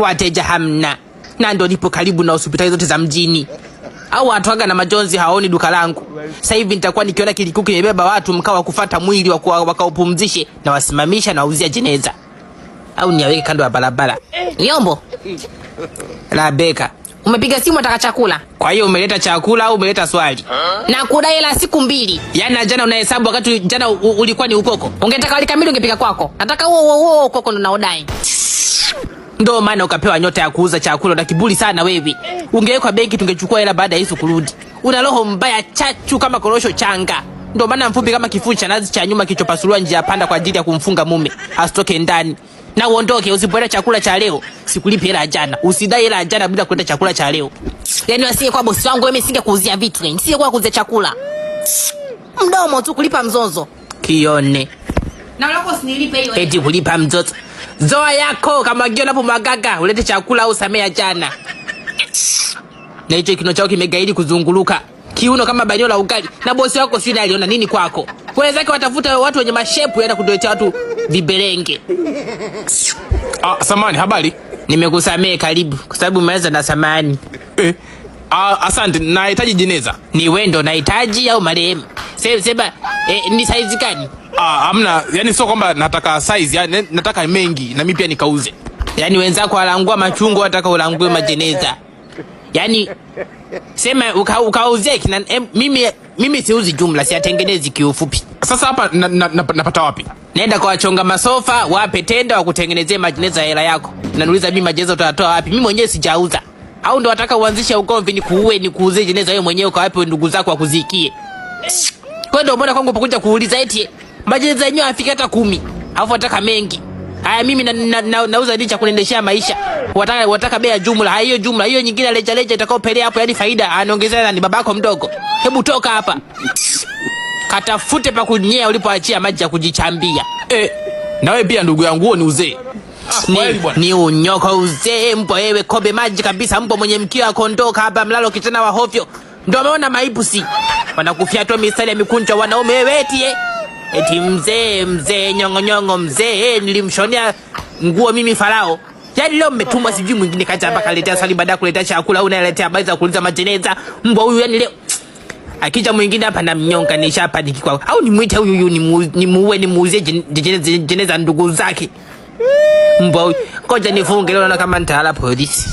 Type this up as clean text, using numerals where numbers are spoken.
wateja hamna, na ndo nipo karibu na hospitali zote za mjini. Au watuaga na majonzi haoni duka langu. Sasa hivi nitakuwa nikiona kilikuku kimebeba watu mkao wa kufuata mwili wakaupumzishe na wasimamisha na wauzia jeneza. Au niaweke kando ya barabara. Yombo. Rabeka, umepiga simu nataka chakula. Kwa hiyo umeleta chakula au umeleta swali? Na kudai hela siku 2. Yaani jana unahesabu wakati jana ulikuwa ni ukoko. Ungetaka wali kamili ungepika kwako. Nataka huo ukoko ndo naodai. Ndo maana ukapewa nyota ya kuuza chakula na kiburi sana wewe. Ungewekwa benki tungechukua hela baada ya Yesu kurudi. Una roho mbaya chachu kama korosho changa. Ndo maana mfupi kama kifuu cha nazi cha nyuma kichopasuliwa njia panda kwa ajili ya kumfunga mume asitoke ndani. Na uondoke, usipoleta chakula cha leo sikulipi hela jana. Usidai hela jana bila kuleta chakula cha leo. Yaani wasiye kwa bosi wangu mimi singekuuzia vitu, nisije kwa kuuzia chakula. Mdomo tu kulipa mzozo. Kione. Na ulako usinilipe hiyo. Eti kulipa mzozo. Zoa yako kama giona hapo magaga, ulete chakula au samea jana. Na hicho kino chao kimegaidi kuzunguluka. Kiuno kama banio la ugali. Na bosi wako sina aliona nini kwako? Wenzake watafuta watu wenye mashepu yana kudoletea watu viberenge. Samani, habari? Nimekusamea karibu kwa sababu umeweza na samani. Asante, nahitaji jeneza. Ni wewe ndo nahitaji au marehemu? Sema ni size gani? Hamna, yani sio kwamba nataka size, yani nataka mengi na mimi pia nikauze. Yani wenzako walangua machungu wataka ulangue majeneza. Yani sema ukauze kina mimi siuzi jumla, siatengenezi kiufupi. Sasa hapa napata wapi? Nenda kwa wachonga masofa, wape tenda wakutengenezee majeneza hela yako. Nanuliza mimi majeneza utatoa wapi? Mimi mwenyewe sijauza. Au ndo wataka uanzishe ugomvi nikuuze jeneza wewe mwenyewe kwa wapi ndugu zako wakuzikie. Kwa ndo mbona kwangu pakuja kuuliza eti majeneza yenyewe afika hata 10. Alafu wataka mengi. Haya mimi nauza nini cha kuendeshea maisha? Wataka bei ya jumla. Hiyo jumla, hiyo nyingine leja itakayopelea hapo yani faida anaongezea ni babako mdogo. Hebu toka hapa. Katafute pa kunyea ulipoachia maji ya kujichambia. Na wewe pia ndugu yangu ni uzee. Ni unyoko uzee mpo wewe kobe maji kabisa mpo mwenye mkia akondoka hapa mlalo kitana wa hovyo. Ndio umeona maibu si. Wanakufia tu mistari ya mikunjo wanaume wewe eti mzee nyongo mzee nilimshonea nguo mimi Farao. Yaani leo mmetumwa sijui mwingine kaja hapa kaletea swali baada kuletea chakula unaletea habari za kuuliza majeneza. Mbwa huyu yani leo akija mwingine hapa na mnyonga nishapadiki kwako. Au nimuite huyu ni muuzie jeneza ndugu zake. Mbwa huyu ngoja nifunge leo na kama nitala polisi.